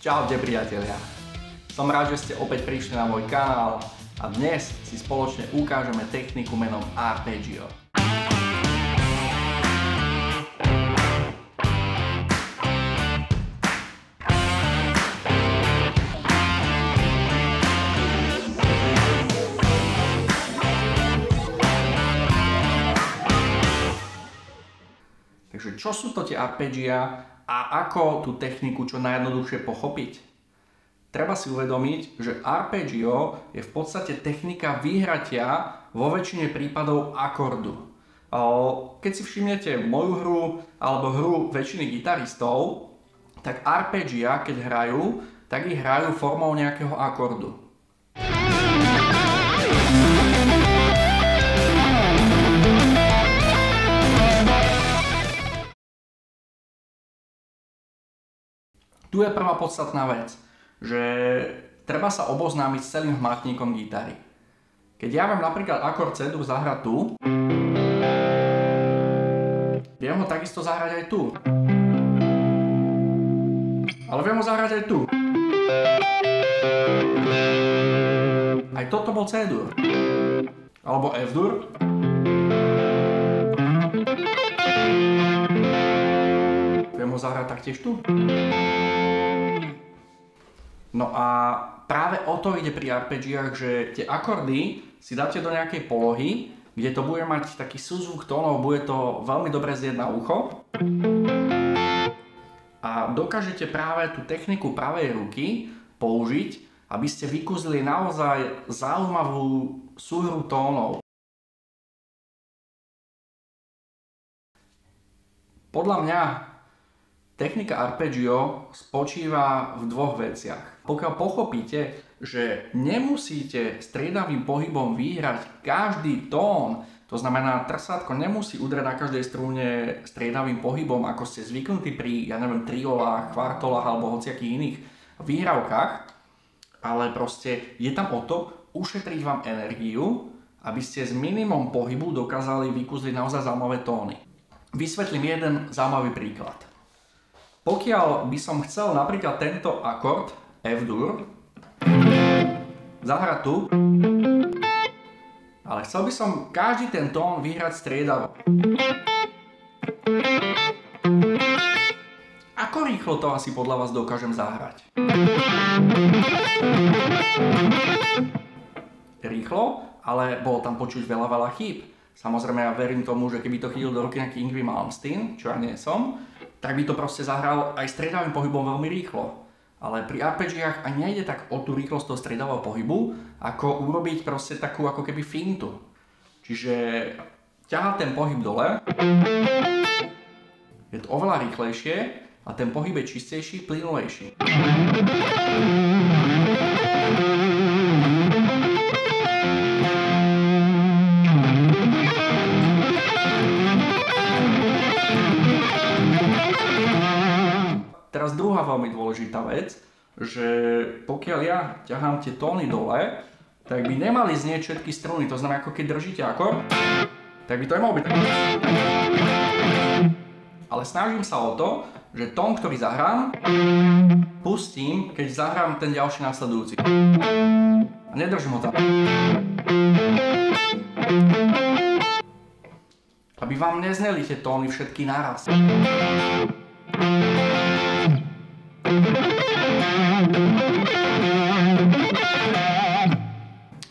Čaute priatelia, som rád, že ste opäť prišli na môj kanál a dnes si spoločne ukážeme techniku menom Arpeggio. Takže čo sú to tie arpeggia a ako tú techniku čo najjednoduchšie pochopiť? Treba si uvedomiť, že arpeggio je v podstate technika vyhratia vo väčšine prípadov akordu. Keď si všimnete moju hru alebo hru väčšiny gitaristov, tak arpeggia, keď hrajú, tak ich hrajú formou nejakého akordu. Tu je prvá podstatná vec, že treba sa oboznámiť s celým hmatníkom gitary. Keď ja viem napríklad akord C-dur zahrať tu, viem ho takisto zahrať aj tu. Ale viem ho zahrať aj tu. Aj toto bol C-dur. Alebo F-dur. Viem ho zahrať taktiež tu. No a práve o to ide pri arpeggiách, že tie akordy si dáte do nejakej polohy, kde to bude mať taký súzvuk tónov, bude to veľmi dobre znieť na ucho. A dokážete práve tú techniku pravej ruky použiť, aby ste vykúzli naozaj zaujímavú súhru tónov. Podľa mňa technika arpeggio spočíva v dvoch veciach. Pokiaľ pochopíte, že nemusíte striedavým pohybom vyhrať každý tón, to znamená, trsátko nemusí udrať na každej strúne striedavým pohybom, ako ste zvyknutí pri, triolách, kvartolách alebo hociakých iných výhrávkach, ale proste je tam o to ušetriť vám energiu, aby ste s minimum pohybu dokázali vykúzliť naozaj zaujímavé tóny. Vysvetlím jeden zaujímavý príklad. Pokiaľ by som chcel napríklad tento akord F-dur zahrať tu, ale chcel by som každý ten tón vyhrať striedavo. Ako rýchlo to asi podľa vás dokážem zahrať? Rýchlo, ale bolo tam počuť veľa chýb. Samozrejme ja verím tomu, že keby to chytil do ruky nejaký Yngwie Malmsteen, čo ja nie som, tak by to proste zahral aj striedavým pohybom veľmi rýchlo. Ale pri arpeggiách ani nejde tak o tú rýchlosť toho striedavého pohybu, ako urobiť proste takú ako keby fintu. Čiže ťahať ten pohyb dole, je to oveľa rýchlejšie a ten pohyb je čistejší, plynulejší. Teraz druhá veľmi dôležitá vec, že pokiaľ ja ťahám tie tóny dole, tak by nemali znieť všetky struny. To znamená, ako keď držíte akord, tak by to nemalo byť. Ale snažím sa o to, že tón, ktorý zahrám, pustím, keď zahrám ten ďalší následujúci. A nedržím ho tam. Aby vám nezneli tie tóny všetky naraz.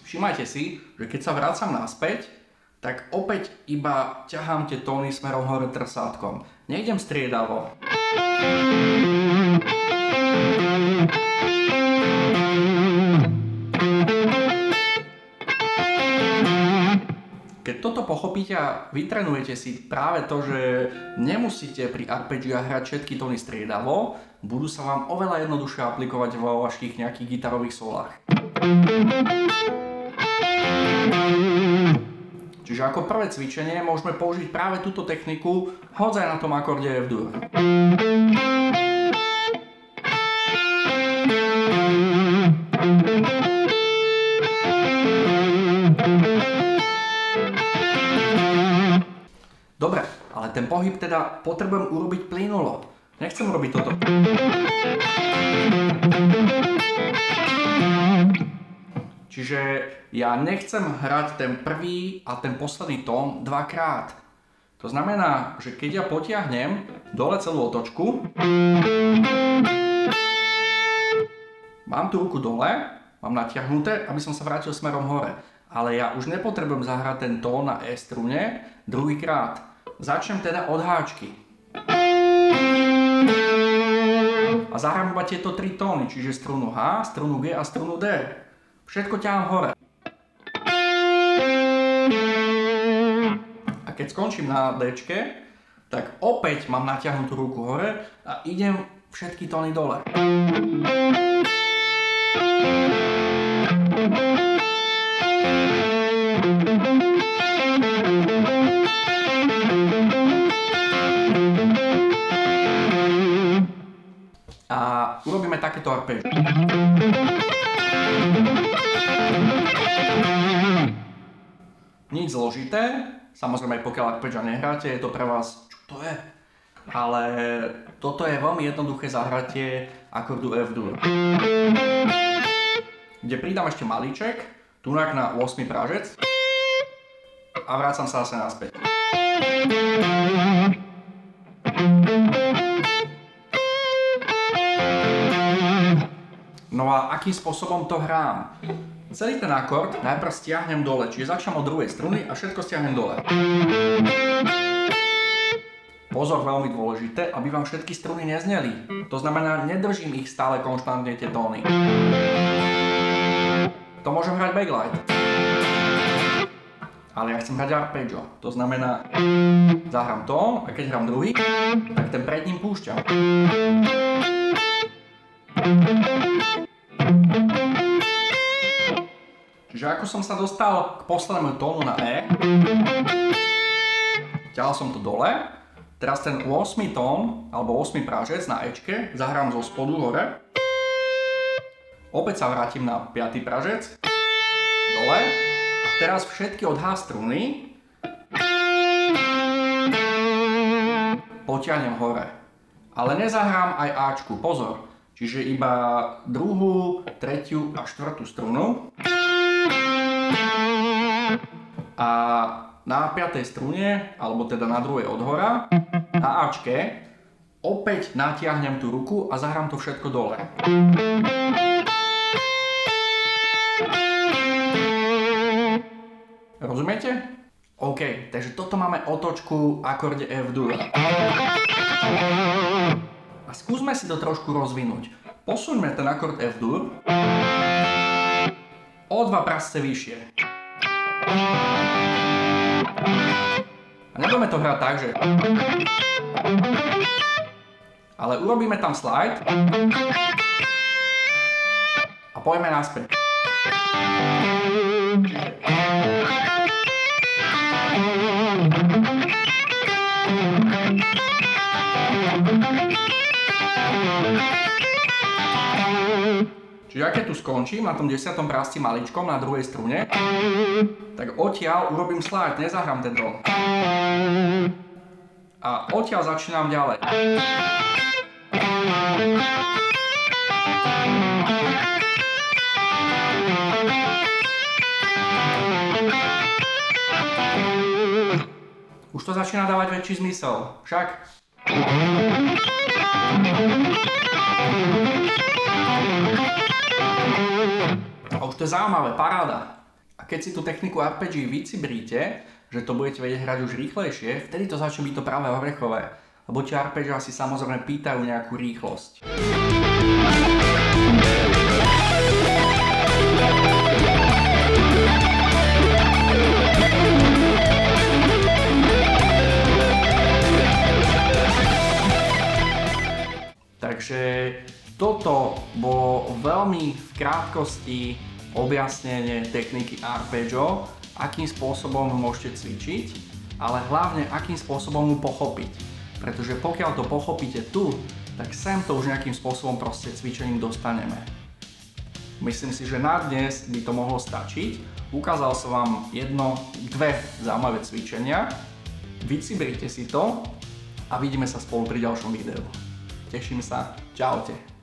Všimajte si, že keď sa vracam naspäť, tak opäť iba ťahám tie tóny smerom hore trsátkom. Nejdem striedavo. Keď toto pochopíte a vytrenujete si práve to, že nemusíte pri arpeggiách hrať všetky tóny striedavo, budú sa vám oveľa jednoduchšie aplikovať vo vašich nejakých gitarových solách. Čiže ako prvé cvičenie môžeme použiť práve túto techniku hodzaj na tom akorde F-dur. Dobre, ale ten pohyb teda potrebujem urobiť plynulo. Nechcem urobiť toto. Čiže ja nechcem hrať ten prvý a ten posledný tón dvakrát. To znamená, že keď ja potiahnem dole celú otočku, mám tú ruku dole, mám natiahnuté, aby som sa vrátil smerom hore. Ale ja už nepotrebujem zahrať ten tón na E strune druhýkrát. Začnem teda od háčky. A zahrám iba tieto tri tóny, čiže strunu H, strunu G a strunu D. Všetko ťahám hore. A keď skončím na Dčke, tak opäť mám natiahnutú ruku hore a idem všetky tóny dole. A urobíme takéto arpéžio. Nič zložité, samozrejme pokiaľ arpéžia nehráte, je to pre vás, čo to je? Ale toto je veľmi jednoduché zahratie akordu F-dur, kde pridám ešte malíček, tunak na 8. prážec a vrácam sa zase naspäť. No a akým spôsobom to hrám? Celý ten akord najprv stiahnem dole, čiže začnem od druhej struny a všetko stiahnem dole. Pozor, veľmi dôležité, aby vám všetky struny nezneli. To znamená, nedržím ich stále konštantne tie tóny. To môžem hrať backlight. Ale ja chcem hrať arpeggio. To znamená, zahrám tón a keď hrám druhý, tak ten pred ním púšťam. Čiže ako som sa dostal k poslednému tónu na E, ťahal som to dole, teraz ten 8. tón, alebo 8. prážec na Ečke, zahrám zo spodu hore, opäť sa vrátim na 5. prážec, dole, a teraz všetky od H struny potiahnem hore. Ale nezahrám aj Ačku, pozor, čiže iba druhú, tretiu a štvrtú strunu. A na 5. strune, alebo teda na druhej od hora, na Ačke, opäť natiahnem tú ruku a zahrám to všetko dole. Rozumiete? OK, takže toto máme otočku akorde F-dur. A skúsme si to trošku rozvinúť. Posuňme ten akord F-dur o 2 prasce vyššie. A nebudeme to hrať tak, že... Ale urobíme tam slide a pojďme naspäť. Čiže ak tu skončím na tom 10. prasti maličkom na druhej strune, tak odtiaľ urobím slide, nezahrám ten tón. A odtiaľ začínam ďalej. Už to začína dávať väčší zmysel, však? A už to je zaujímavé, paráda. A keď si tú techniku arpeggi vycibríte, že to budete vedieť hrať už rýchlejšie, vtedy to začne byť to práve orechové. Lebo tie arpeggia si samozrejme pýtajú nejakú rýchlosť. Takže toto bolo veľmi v krátkosti objasnenie techniky arpeggio, akým spôsobom môžete cvičiť, ale hlavne akým spôsobom mu pochopiť. Pretože pokiaľ to pochopíte tu, tak sem to už nejakým spôsobom proste cvičením dostaneme. Myslím si, že na dnes by to mohlo stačiť. Ukázal som vám dve zaujímavé cvičenia. Vycibrite si to a vidíme sa spolu pri ďalšom videu. Teším sa. Čaute.